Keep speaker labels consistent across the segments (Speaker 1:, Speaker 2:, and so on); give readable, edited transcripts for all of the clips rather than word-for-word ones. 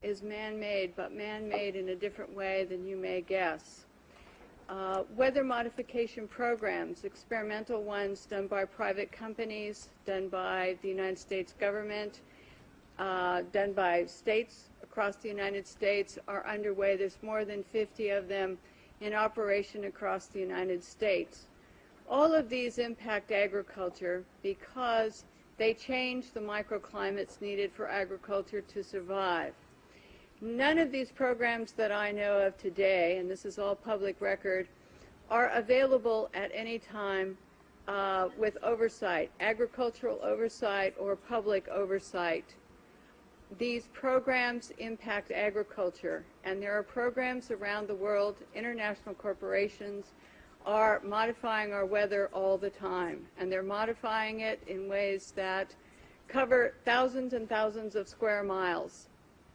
Speaker 1: is man-made, but man-made in a different way than you may guess. Weather modification programs, experimental ones done by private companies, done by the United States government, done by states across the United States, are underway. There's more than 50 of them in operation across the United States. All of these impact agriculture because they change the microclimates needed for agriculture to survive. None of these programs that I know of today, and this is all public record, are available at any time with oversight, agricultural oversight or public oversight. These programs impact agriculture, and there are programs around the world. International corporations are modifying our weather all the time, and they're modifying it in ways that cover thousands and thousands of square miles.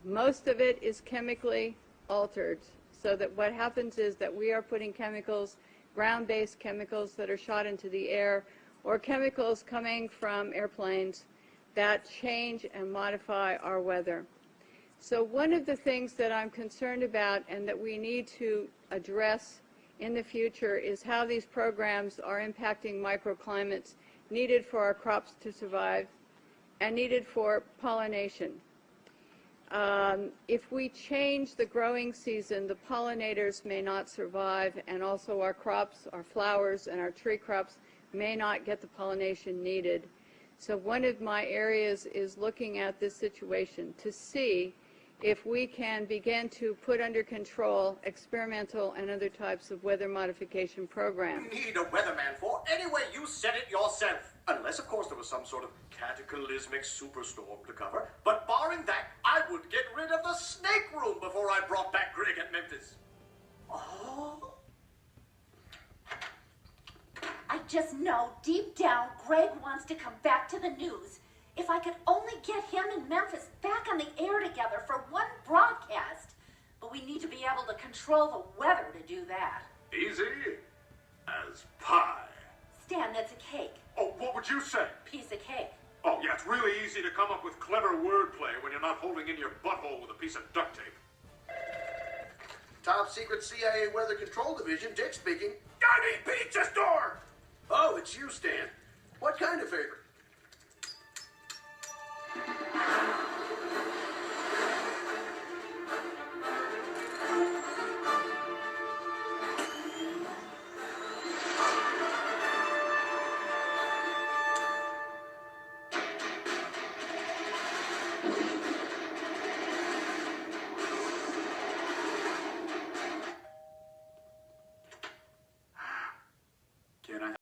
Speaker 1: Most of it is chemically altered, so that what happens is that we are putting chemicals, ground-based chemicals that are shot into the air, or chemicals coming from airplanes that change and modify our weather. So one of the things that I'm concerned about and that we need to address in the future is how these programs are impacting microclimates needed for our crops to survive and needed for pollination. If we change the growing season, the pollinators may not survive, and also our crops, our flowers, and our tree crops may not get the pollination needed. So one of my areas is looking at this situation to see if we can begin to put under control experimental and other types of weather modification programs.
Speaker 2: You need a weatherman for. Anyway, you said it yourself. Unless, of course, there was some sort of cataclysmic superstorm to cover. But barring that, I would get rid of the snake room before I brought back Greg at Memphis. Oh.
Speaker 3: I just know deep down Greg wants to come back to the news. If I could only get him and Memphis back on the air together for one broadcast. But we need to be able to control the weather to do that.
Speaker 4: Easy as pie.
Speaker 3: Stan, that's a cake.
Speaker 4: Oh, what would you say?
Speaker 3: Piece of cake.
Speaker 4: Oh, yeah, it's really easy to come up with clever wordplay when you're not holding in your butthole with a piece of duct tape.
Speaker 2: Top secret CIA Weather Control Division, Dick speaking.
Speaker 4: I need pizza store!
Speaker 2: Oh, it's you, Stan. What kind of favor?